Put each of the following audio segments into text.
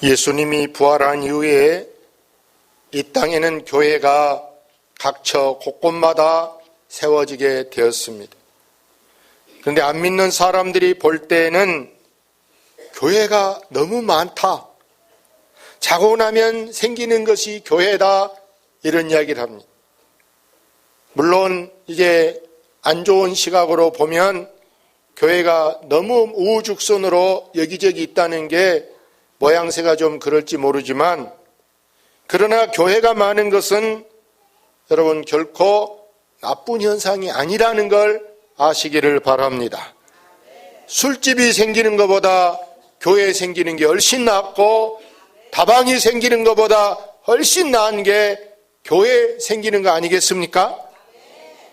예수님이 부활한 이후에 이 땅에는 교회가 각처 곳곳마다 세워지게 되었습니다. 그런데 안 믿는 사람들이 볼 때에는 교회가 너무 많다, 자고 나면 생기는 것이 교회다, 이런 이야기를 합니다. 물론 이게 안 좋은 시각으로 보면 교회가 너무 우후죽순으로 여기저기 있다는 게 모양새가 좀 그럴지 모르지만, 그러나 교회가 많은 것은 여러분 결코 나쁜 현상이 아니라는 걸 아시기를 바랍니다. 술집이 생기는 것보다 교회 생기는 게 훨씬 낫고, 다방이 생기는 것보다 훨씬 나은 게 교회 생기는 거 아니겠습니까?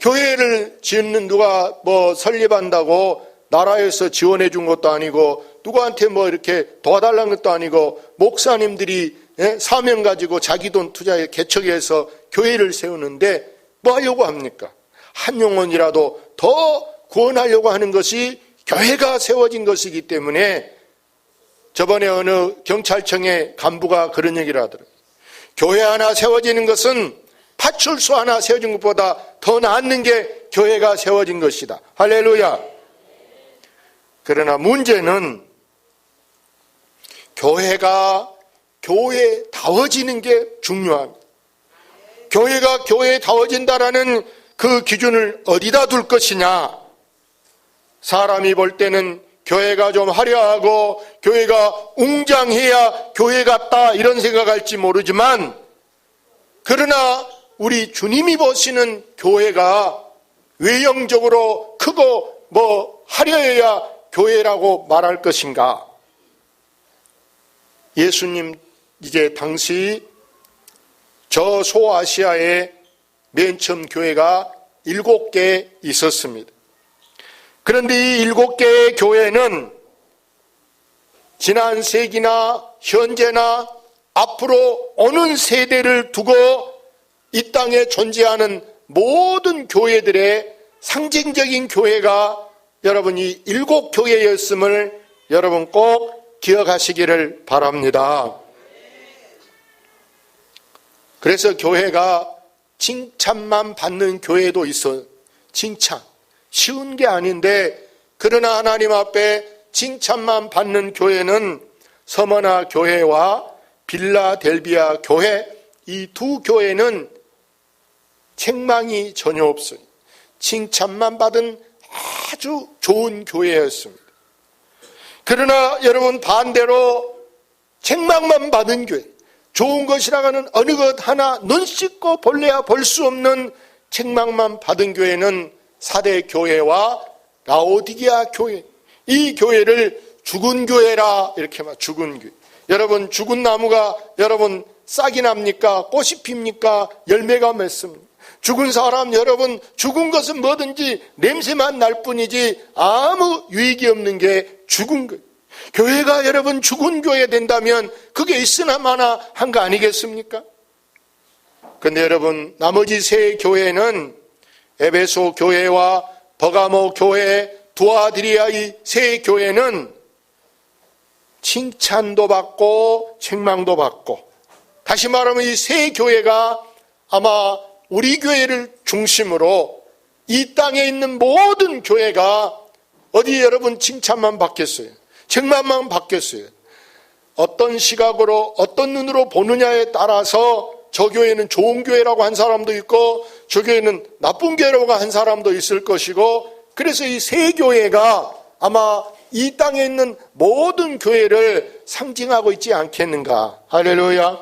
교회를 짓는 누가 설립한다고 나라에서 지원해 준 것도 아니고, 누구한테 이렇게 도와달라는 것도 아니고, 목사님들이 사명 가지고 자기 돈 투자해 개척해서 교회를 세우는데 뭐 하려고 합니까? 한 영혼이라도 더 구원하려고 하는 것이 교회가 세워진 것이기 때문에, 저번에 어느 경찰청의 간부가 그런 얘기를 하더라고요. 교회 하나 세워지는 것은 파출소 하나 세워진 것보다 더 낫는 게 교회가 세워진 것이다. 할렐루야. 그러나 문제는 교회가 교회다워지는 게 중요합니다. 교회가 교회다워진다라는 그 기준을 어디다 둘 것이냐. 사람이 볼 때는 교회가 좀 화려하고 교회가 웅장해야 교회 같다, 이런 생각할지 모르지만, 그러나 우리 주님이 보시는 교회가 외형적으로 크고 화려해야 교회라고 말할 것인가? 예수님 이제 당시 저 소아시아에 맨 처음 교회가 7개 있었습니다. 그런데 이 7개의 교회는 지난 세기나 현재나 앞으로 오는 세대를 두고 이 땅에 존재하는 모든 교회들의 상징적인 교회가 여러분 이 7교회였음을 여러분 꼭 기억하시기를 바랍니다. 그래서 교회가 칭찬만 받는 교회도 있어요. 칭찬. 쉬운 게 아닌데, 그러나 하나님 앞에 칭찬만 받는 교회는 서머나 교회와 빌라델비아 교회, 이 두 교회는 책망이 전혀 없어요. 칭찬만 받은 아주 좋은 교회였습니다. 그러나 여러분 반대로 책망만 받은 교회, 좋은 것이라고는 어느 것 하나 눈 씻고 볼래야 볼 수 없는 책망만 받은 교회는 사대 교회와 라오디게아 교회, 이 교회를 죽은 교회라 이렇게 말, 죽은 교회. 여러분 죽은 나무가 여러분 싹이 납니까? 꽃이 핍니까? 열매가 맺습니다. 죽은 사람, 여러분 죽은 것은 뭐든지 냄새만 날 뿐이지 아무 유익이 없는 게 죽은 것. 교회가 여러분 죽은 교회 된다면 그게 있으나 마나 한 거 아니겠습니까? 그런데 여러분 나머지 세 교회는 에베소 교회와 버가모 교회, 두아드리아 이 세 교회는 칭찬도 받고 책망도 받고, 다시 말하면 이 세 교회가 아마 우리 교회를 중심으로 이 땅에 있는 모든 교회가 어디 여러분 칭찬만 받겠어요? 책망만 받겠어요? 어떤 시각으로 어떤 눈으로 보느냐에 따라서 저 교회는 좋은 교회라고 한 사람도 있고 저 교회는 나쁜 교회라고 한 사람도 있을 것이고, 그래서 이 세 교회가 아마 이 땅에 있는 모든 교회를 상징하고 있지 않겠는가. 할렐루야.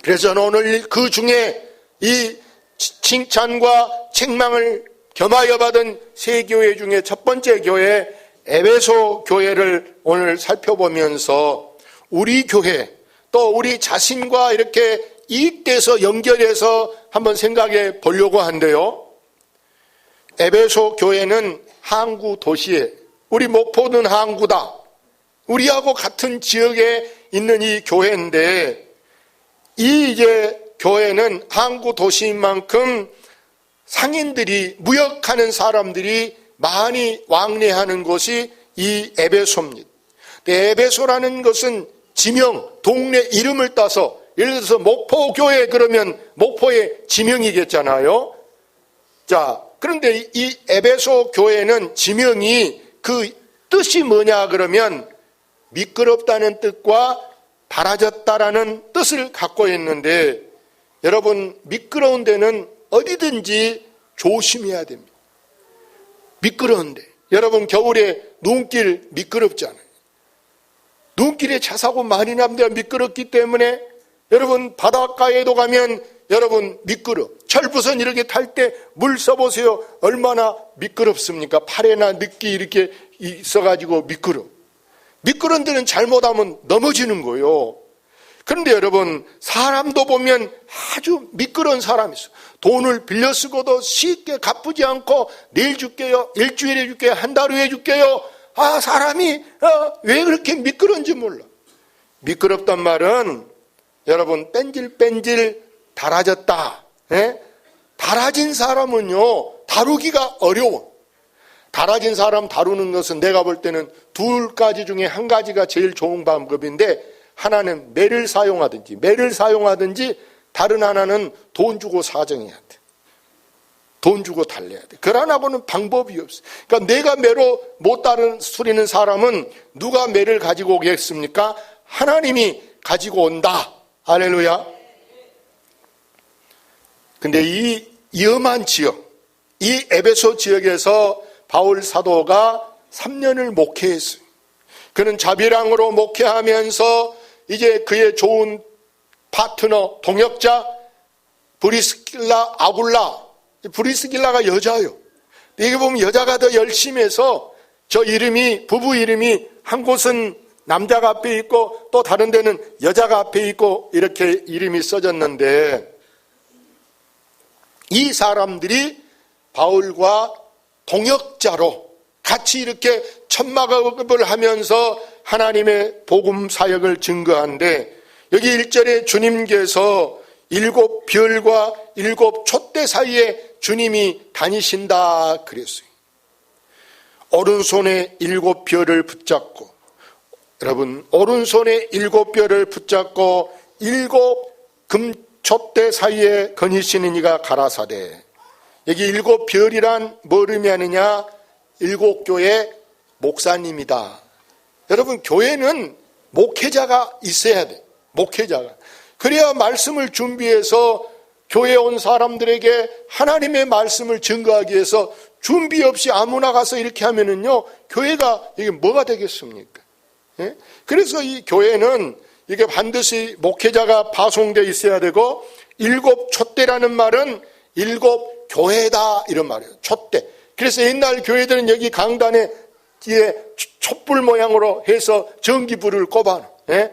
그래서 저는 오늘 그 중에 이 칭찬과 책망을 겸하여 받은 세 교회 중에 첫 번째 교회 에베소 교회를 오늘 살펴보면서 우리 교회 또 우리 자신과 이렇게 이익돼서 연결해서 한번 생각해 보려고 한데요. 에베소 교회는 항구 도시에, 우리 목포는 항구다, 우리하고 같은 지역에 있는 이 교회인데, 이 이제 교회는 항구 도시인 만큼 상인들이, 무역하는 사람들이 많이 왕래하는 곳이 이 에베소입니다. 에베소라는 것은 지명, 동네 이름을 따서 예를 들어서 목포교회 그러면 목포의 지명이겠잖아요. 자, 그런데 이 에베소 교회는 지명이 그 뜻이 뭐냐 그러면 미끄럽다는 뜻과 달아졌다라는 뜻을 갖고 있는데, 여러분 미끄러운 데는 어디든지 조심해야 됩니다. 미끄러운데 여러분 겨울에 눈길 미끄럽잖아요. 눈길에 차 사고 많이 납니다. 미끄럽기 때문에 여러분 바닷가에도 가면 여러분 미끄러. 철부선 이렇게 탈 때 물 써보세요. 얼마나 미끄럽습니까? 팔에나 늑기 이렇게 있어가지고 미끄러. 미끄러운 데는 잘못하면 넘어지는 거예요. 그런데 여러분 사람도 보면 아주 미끄러운 사람이 있어요. 돈을 빌려 쓰고도 쉽게 갚지 않고 내일 줄게요, 일주일에 줄게요, 한 달 후에 줄게요. 아, 사람이 왜 그렇게 미끄러운지 몰라. 미끄럽단 말은 여러분 뺀질뺀질 달아졌다. 예? 달아진 사람은요 다루기가 어려워. 달아진 사람 다루는 것은 내가 볼 때는 두 가지 중에 한 가지가 제일 좋은 방법인데, 하나는 매를 사용하든지 다른 하나는 돈 주고 사정해야 돼. 돈 주고 달래야 돼. 그러나고는 방법이 없어. 그러니까 내가 매로 못 다루는 사람은 누가 매를 가지고 오겠습니까? 하나님이 가지고 온다. 할렐루야. 근데 이 위험한 지역, 이 에베소 지역에서 바울 사도가 3년을 목회했어요. 그는 자비랑으로 목회하면서 이제 그의 좋은 파트너, 동역자 브리스길라, 아굴라. 브리스길라가 여자예요. 여기 보면 여자가 더 열심히 해서 저 이름이, 부부 이름이 한 곳은 남자가 앞에 있고 또 다른 데는 여자가 앞에 있고 이렇게 이름이 써졌는데, 이 사람들이 바울과 동역자로 같이 이렇게 천막업을 하면서 하나님의 복음 사역을 증거하는데, 여기 1절에 주님께서 7별과 7촛대 사이에 주님이 다니신다 그랬어요. 오른손에 7별을 붙잡고, 여러분 오른손에 7별을 붙잡고 7 금촛대 사이에 거니시는 이가 가라사대. 여기 7별이란 뭘 의미하느냐? 7교회 목사님이다. 여러분 교회는 목회자가 있어야 돼. 목회자가. 그래야 말씀을 준비해서 교회에 온 사람들에게 하나님의 말씀을 증거하기 위해서 준비 없이 아무나 가서 이렇게 하면은요, 교회가 이게 뭐가 되겠습니까? 예? 그래서 이 교회는 이게 반드시 목회자가 파송되어 있어야 되고, 7촛대라는 말은 7교회다 이런 말이에요. 촛대. 그래서 옛날 교회들은 여기 강단에 뒤에 촛불 모양으로 해서 전기불을 꼽아놔. 예?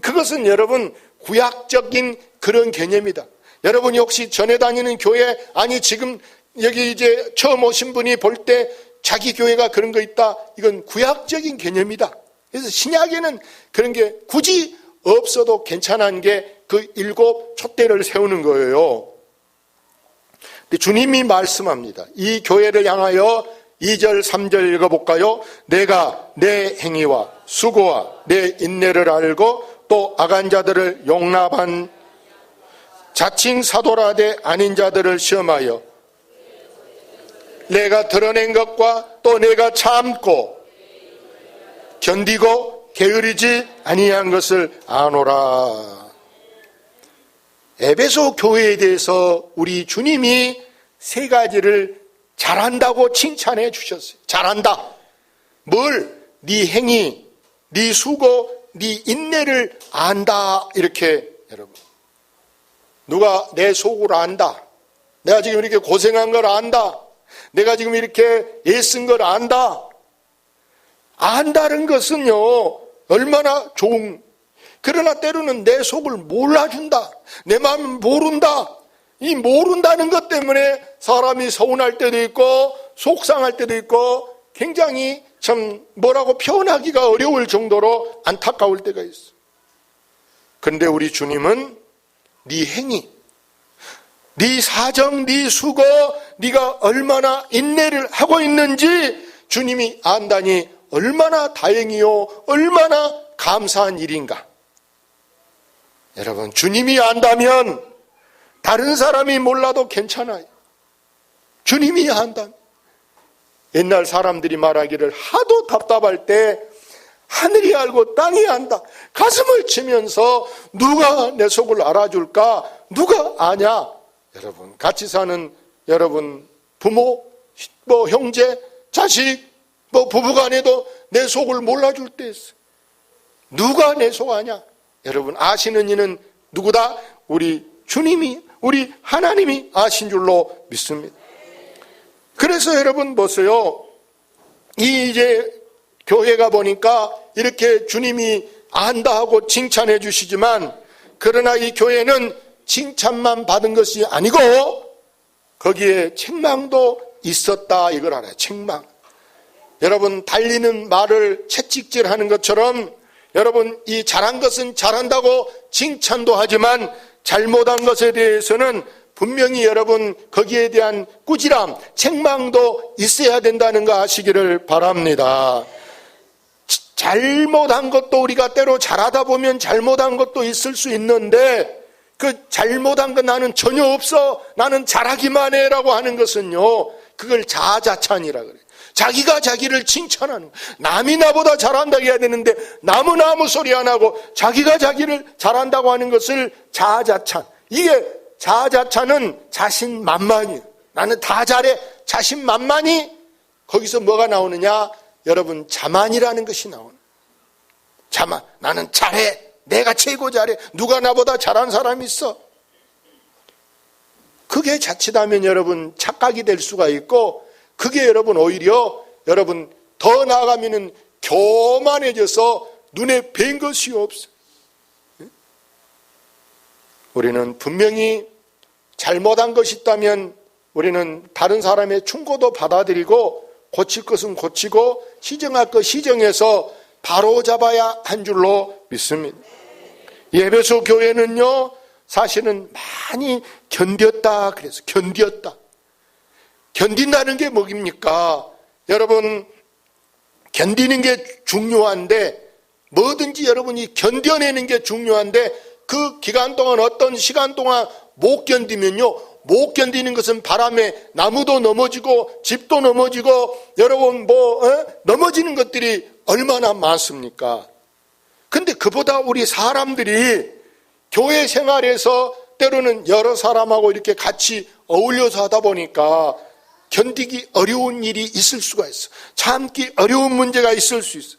그것은 여러분 구약적인 그런 개념이다. 여러분이 혹시 전에 다니는 교회, 아니 지금 여기 이제 처음 오신 분이 볼 때 자기 교회가 그런 거 있다, 이건 구약적인 개념이다. 그래서 신약에는 그런 게 굳이 없어도 괜찮은 게 그 7촛대를 세우는 거예요. 근데 주님이 말씀합니다. 이 교회를 향하여 2절 3절 읽어볼까요? 내가 내 행위와 수고와 내 인내를 알고 또 악한 자들을 용납한 자칭 사도라되 아닌 자들을 시험하여 내가 드러낸 것과 또 내가 참고 견디고 게으르지 아니한 것을 아노라. 에베소 교회에 대해서 우리 주님이 세 가지를 잘한다고 칭찬해 주셨어요. 잘한다. 뭘? 네 행위, 네 수고, 네 인내를 안다. 이렇게 여러분. 누가 내 속을 안다. 내가 지금 이렇게 고생한 걸 안다. 내가 지금 이렇게 애쓴 걸 안다. 안다는 것은요, 얼마나 좋은, 그러나 때로는 내 속을 몰라준다. 내 마음을 모른다. 이 모른다는 것 때문에 사람이 서운할 때도 있고 속상할 때도 있고 굉장히 참 뭐라고 표현하기가 어려울 정도로 안타까울 때가 있어. 그런데 우리 주님은 네 행위, 네 사정, 네 수고, 네가 얼마나 인내를 하고 있는지 주님이 안다니 얼마나 다행이요, 얼마나 감사한 일인가? 여러분, 주님이 안다면 다른 사람이 몰라도 괜찮아요. 주님이 안다면. 옛날 사람들이 말하기를 하도 답답할 때 하늘이 알고 땅이 안다. 가슴을 치면서 누가 내 속을 알아줄까? 누가 아냐? 여러분, 같이 사는 여러분, 부모, 형제, 자식, 부부간에도 내 속을 몰라줄 때 있어요. 누가 내 속 아냐? 여러분, 아시는 이는 누구다? 우리 주님이, 우리 하나님이 아신 줄로 믿습니다. 그래서 여러분 보세요. 이제 교회가 보니까 이렇게 주님이 안다 하고 칭찬해 주시지만, 그러나 이 교회는 칭찬만 받은 것이 아니고 거기에 책망도 있었다, 이걸 알아요. 책망. 여러분, 달리는 말을 채찍질하는 것처럼 여러분, 이 잘한 것은 잘한다고 칭찬도 하지만 잘못한 것에 대해서는 분명히 여러분 거기에 대한 꾸지람, 책망도 있어야 된다는 거 아시기를 바랍니다. 잘못한 것도 우리가 때로 잘하다 보면 잘못한 것도 있을 수 있는데, 그 잘못한 거 나는 전혀 없어, 나는 잘하기만 해라고 하는 것은요, 그걸 자아자찬이라 그래요. 자기가 자기를 칭찬하는 거예요. 남이 나보다 잘한다고 해야 되는데 남은 아무 소리 안 하고 자기가 자기를 잘한다고 하는 것을 자아자찬. 이게 자아자찬은 자신만만이에요. 나는 다 잘해. 자신만만이. 거기서 뭐가 나오느냐? 여러분, 자만이라는 것이 나오는. 자만. 나는 잘해. 내가 최고 잘해. 누가 나보다 잘한 사람이 있어. 그게 자칫하면 여러분 착각이 될 수가 있고, 그게 여러분 오히려 여러분 더 나아가면은 교만해져서 눈에 뵌 것이 없어요. 우리는 분명히 잘못한 것이 있다면 우리는 다른 사람의 충고도 받아들이고 고칠 것은 고치고 시정할 것 시정해서 바로잡아야 한 줄로 믿습니다. 에베소 교회는요, 사실은 많이 견뎠다 그래서 견뎠다. 견딘다는 게 뭐입니까? 여러분, 견디는 게 중요한데, 뭐든지 여러분이 견뎌내는 게 중요한데, 그 기간 동안 어떤 시간 동안 못 견디면요, 못 견디는 것은 바람에 나무도 넘어지고 집도 넘어지고 여러분 넘어지는 것들이 얼마나 많습니까? 근데 그보다 우리 사람들이 교회 생활에서 때로는 여러 사람하고 이렇게 같이 어울려서 하다 보니까 견디기 어려운 일이 있을 수가 있어. 참기 어려운 문제가 있을 수 있어.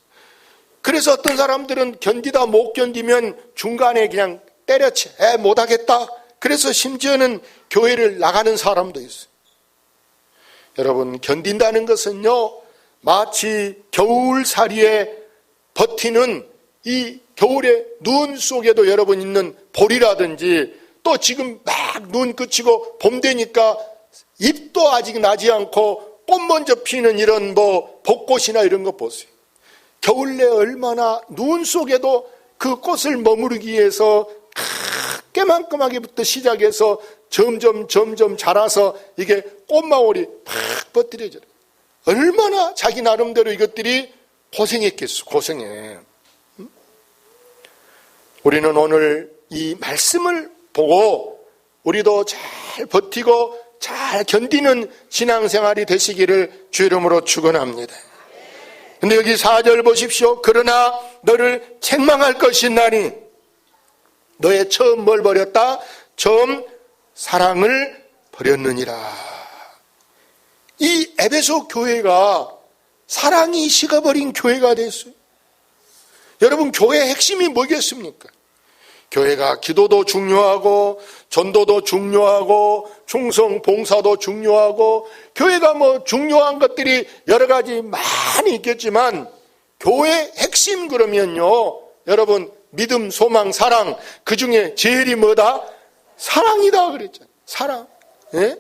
그래서 어떤 사람들은 견디다 못 견디면 중간에 그냥 때려쳐. 못하겠다. 그래서 심지어는 교회를 나가는 사람도 있어요. 여러분, 견딘다는 것은요, 마치 겨울살이에 버티는 이 겨울의 눈 속에도 여러분 있는 볼이라든지, 또 지금 막 눈 그치고 봄 되니까 잎도 아직 나지 않고 꽃 먼저 피는 이런 벚꽃이나 이런 거 보세요. 겨울 내 얼마나 눈 속에도 그 꽃을 머무르기 위해서 깨만큼하게부터 시작해서 점점 자라서 이게 꽃망울이 팍 퍼뜨려져요. 얼마나 자기 나름대로 이것들이 고생했겠어. 고생해. 우리는 오늘 이 말씀을 보고 우리도 잘 버티고 잘 견디는 신앙생활이 되시기를 주 이름으로 축원합니다. 근데 여기 4절 보십시오. 그러나 너를 책망할 것이 있나니 너의 처음 뭘 버렸다? 처음 사랑을 버렸느니라. 이 에베소 교회가 사랑이 식어버린 교회가 됐어요. 여러분, 교회의 핵심이 뭐겠습니까? 교회가 기도도 중요하고 전도도 중요하고 충성 봉사도 중요하고 교회가 중요한 것들이 여러 가지 많이 있겠지만 교회의 핵심 그러면요, 여러분, 믿음, 소망, 사랑, 그 중에 제일이 뭐다? 사랑이다 그랬잖아요. 사랑. 예?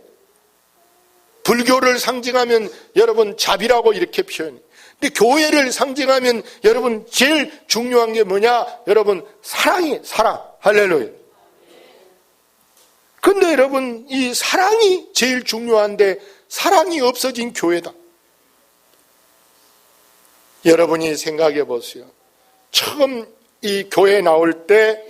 불교를 상징하면 여러분 자비라고 이렇게 표현해요. 근데 교회를 상징하면 여러분 제일 중요한 게 뭐냐? 여러분 사랑이에요. 사랑. 할렐루야. 근데 여러분 이 사랑이 제일 중요한데 사랑이 없어진 교회다. 여러분이 생각해 보세요. 처음 이 교회에 나올 때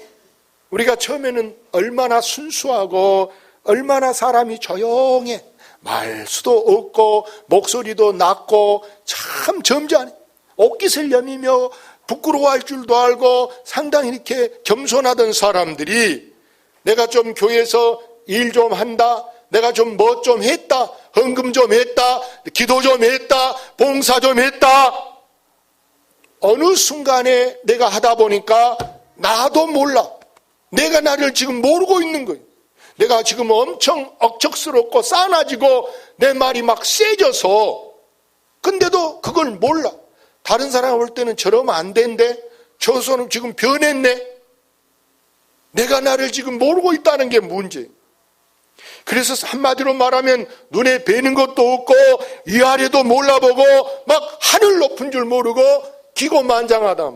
우리가 처음에는 얼마나 순수하고 얼마나 사람이 조용해. 말수도 없고 목소리도 낮고 참 점잖아. 옷깃을 여미며 부끄러워할 줄도 알고 상당히 이렇게 겸손하던 사람들이 내가 좀 교회에서 일 좀 한다, 내가 좀 뭐 좀 했다, 헌금 좀 했다, 기도 좀 했다, 봉사 좀 했다. 어느 순간에 내가 하다 보니까 나도 몰라. 내가 나를 지금 모르고 있는 거예요. 내가 지금 엄청 억척스럽고 싸나지고 내 말이 막 세져서, 근데도 그걸 몰라. 다른 사람 볼 때는 저러면 안 된대. 저 사람 지금 변했네. 내가 나를 지금 모르고 있다는 게 문제예요. 그래서 한마디로 말하면 눈에 뵈는 것도 없고 위아래도 몰라보고 막 하늘 높은 줄 모르고 기고만장하다.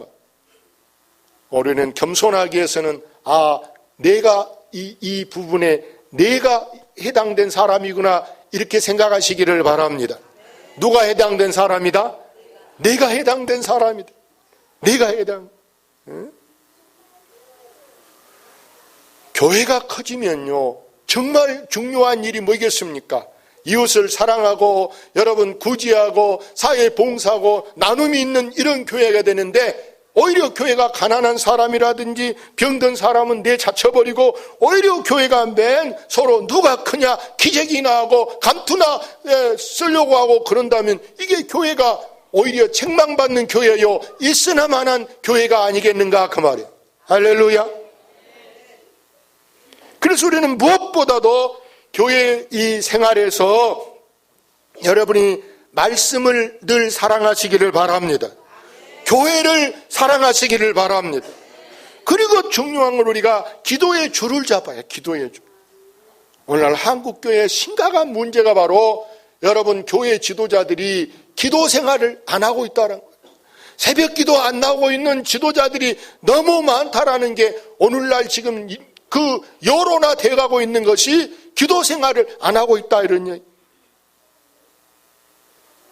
우리는 겸손하기 위해서는 내가 이 부분에 내가 해당된 사람이구나 이렇게 생각하시기를 바랍니다. 누가 해당된 사람이다? 내가 해당된 사람이다. 내가 해당. 응? 교회가 커지면요 정말 중요한 일이 뭐겠습니까? 이웃을 사랑하고 여러분 구제하고 사회 봉사하고 나눔이 있는 이런 교회가 되는데, 오히려 교회가 가난한 사람이라든지 병든 사람은 내자쳐버리고 오히려 교회가 맨 서로 누가 크냐 기재기나 하고 감투나 쓰려고 하고 그런다면 이게 교회가 오히려 책망받는 교회요 있으나마난 교회가 아니겠는가 그 말이에요. 할렐루야. 그래서 우리는 무엇보다도 교회 이 생활에서 여러분이 말씀을 늘 사랑하시기를 바랍니다. 교회를 사랑하시기를 바랍니다. 그리고 중요한 건 우리가 기도의 줄을 잡아요. 기도의 줄. 오늘날 한국교회의 심각한 문제가 바로 여러분 교회 지도자들이 기도 생활을 안 하고 있다는 거예요. 새벽 기도 안 나오고 있는 지도자들이 너무 많다라는 게 오늘날 지금 그 여론화 돼가고 있는 것이 기도 생활을 안 하고 있다 이런 얘기.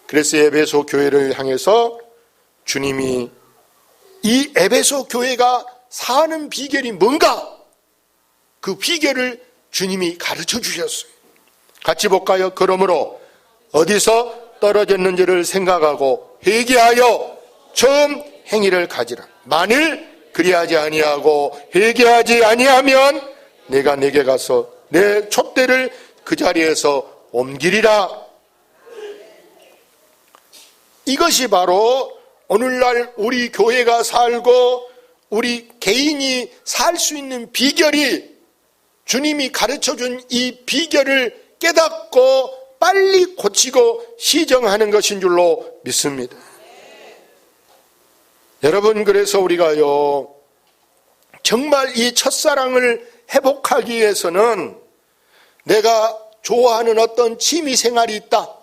그래서 에베소 교회를 향해서 주님이 이 에베소 교회가 사는 비결이 뭔가 그 비결을 주님이 가르쳐 주셨어요. 같이 볼까요? 그러므로 어디서 떨어졌는지를 생각하고 회개하여 처음 행위를 가지라. 만일 그리하지 아니하고 회개하지 아니하면 내가 내게 가서 내 촛대를 그 자리에서 옮기리라. 이것이 바로 오늘날 우리 교회가 살고 우리 개인이 살 수 있는 비결이 주님이 가르쳐준 이 비결을 깨닫고 빨리 고치고 시정하는 것인 줄로 믿습니다. 여러분, 그래서 우리가요 정말 이 첫사랑을 회복하기 위해서는 내가 좋아하는 어떤 취미생활이 있다.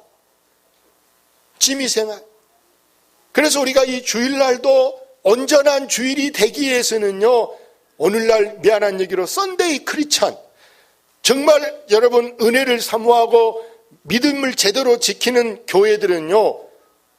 취미생활. 그래서 우리가 이 주일날도 온전한 주일이 되기 위해서는요 오늘날 미안한 얘기로 썬데이 크리스찬, 정말 여러분 은혜를 사모하고 믿음을 제대로 지키는 교회들은요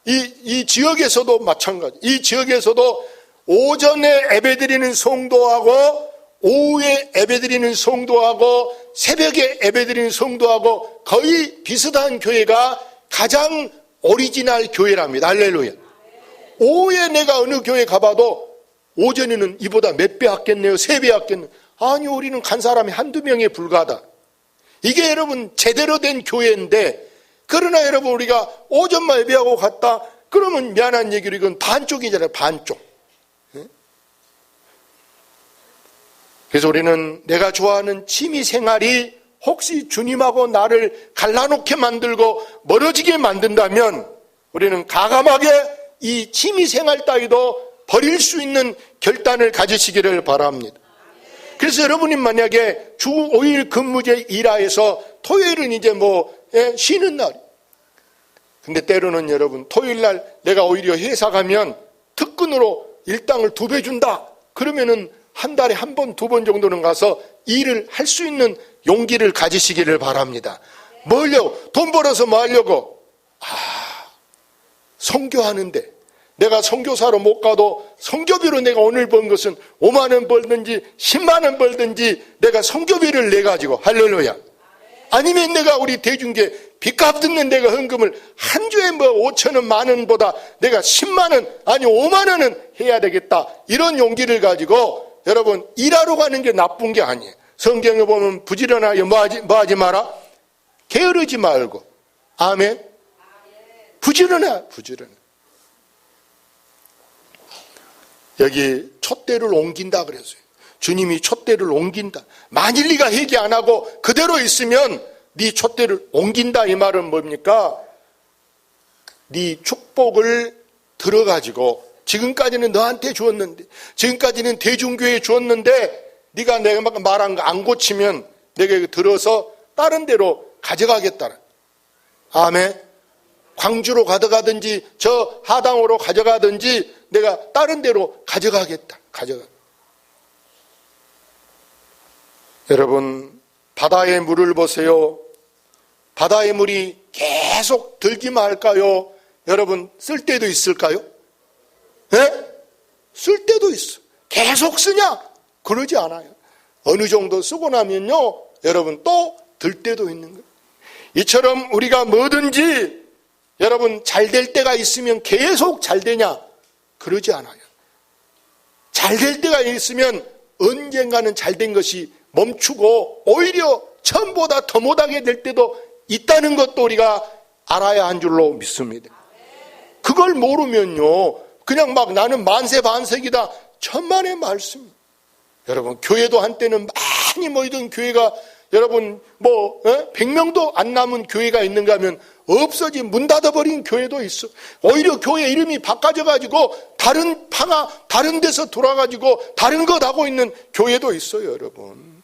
이 지역에서도 마찬가지. 이 지역에서도 오전에 예배드리는 성도하고 오후에 예배드리는 성도하고 새벽에 예배드리는 성도하고 거의 비슷한 교회가 가장 오리지널 교회랍니다. 할렐루야. 오후에 내가 어느 교회 가봐도 오전에는 이보다 몇 배 왔겠네요, 3배 왔겠네요. 아니, 우리는 간 사람이 한두 명에 불과하다. 이게 여러분 제대로 된 교회인데, 그러나 여러분 우리가 오전만 예배하고 갔다 그러면 미안한 얘기로 이건 반쪽이잖아요. 반쪽. 그래서 우리는 내가 좋아하는 취미생활이 혹시 주님하고 나를 갈라놓게 만들고 멀어지게 만든다면 우리는 가감하게 이 취미생활 따위도 버릴 수 있는 결단을 가지시기를 바랍니다. 그래서 여러분이 만약에 주 5일 근무제 일하에서 토요일은 이제 쉬는 날. 근데 때로는 여러분 토요일 날 내가 오히려 회사 가면 특근으로 일당을 2배 준다. 그러면은 한 달에 1번, 2번 정도는 가서 일을 할 수 있는 용기를 가지시기를 바랍니다. 뭘요? 돈 벌어서 뭐 하려고? 선교하는데, 내가 선교사로 못 가도 선교비로 내가 오늘 번 것은 5만 원 벌든지 10만 원 벌든지 내가 선교비를 내가지고 할렐루야. 아니면 내가 우리 대중교회 빚값 듣는 내가 헌금을 한 주에 뭐 5천 원, 만 원보다 내가 10만 원, 아니 5만 원은 해야 되겠다. 이런 용기를 가지고 여러분 일하러 가는 게 나쁜 게 아니에요. 성경에 보면 부지런하여 뭐하지 마라? 게으르지 말고. 아멘. 부지런해. 여기 촛대를 옮긴다 그랬어요. 주님이 촛대를 옮긴다. 만일 네가 회개 안 하고 그대로 있으면 네 촛대를 옮긴다. 이 말은 뭡니까? 네 축복을 들어가지고 지금까지는 너한테 주었는데, 지금까지는 대중교회에 주었는데 네가 내가 말한 거 안 고치면 내가 들어서 다른 데로 가져가겠다. 아멘. 광주로 가져가든지 저 하당으로 가져가든지 내가 다른 데로 가져가겠다. 여러분, 바다의 물을 보세요. 바다의 물이 계속 들기만 할까요? 여러분, 쓸 때도 있을까요? 네? 쓸 때도 있어. 계속 쓰냐? 그러지 않아요. 어느 정도 쓰고 나면요, 여러분 또 들 때도 있는 거예요. 이처럼 우리가 뭐든지 여러분 잘 될 때가 있으면 계속 잘 되냐? 그러지 않아요. 잘 될 때가 있으면 언젠가는 잘 된 것이 멈추고 오히려 처음보다 더 못하게 될 때도 있다는 것도 우리가 알아야 한 줄로 믿습니다. 그걸 모르면요, 그냥 막 나는 만세 반세기다, 천만의 말씀. 여러분, 교회도 한때는 많이 모이던 교회가 여러분 100명도 안 남은 교회가 있는가 하면 없어진, 문 닫아버린 교회도 있어. 오히려 교회 이름이 바꿔져가지고 다른 파가 다른 데서 돌아가지고 다른 것 하고 있는 교회도 있어요. 여러분,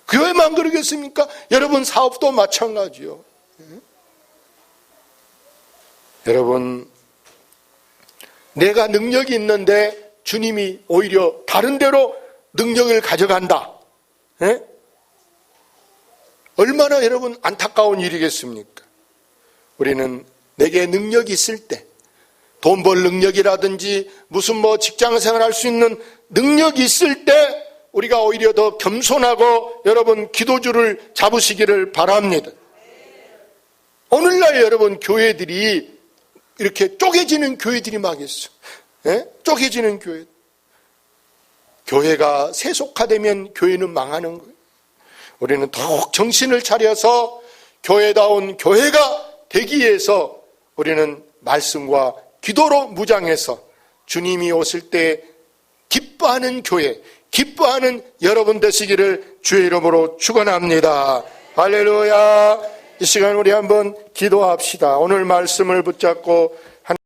교회만 그러겠습니까? 여러분 사업도 마찬가지요. 여러분, 내가 능력이 있는데 주님이 오히려 다른 데로 능력을 가져간다. 얼마나 여러분 안타까운 일이겠습니까? 우리는 내게 능력이 있을 때, 돈 벌 능력이라든지 무슨 직장 생활 할 수 있는 능력이 있을 때 우리가 오히려 더 겸손하고 여러분 기도주를 잡으시기를 바랍니다. 오늘날 여러분 교회들이 이렇게 쪼개지는 교회들이 막 있어. 쪼개지는 교회. 교회가 세속화되면 교회는 망하는 거예요. 우리는 더욱 정신을 차려서 교회다운 교회가 되기 위해서 우리는 말씀과 기도로 무장해서 주님이 오실 때 기뻐하는 교회, 기뻐하는 여러분 되시기를 주의 이름으로 축원합니다. 할렐루야. 이 시간 우리 한번 기도합시다. 오늘 말씀을 붙잡고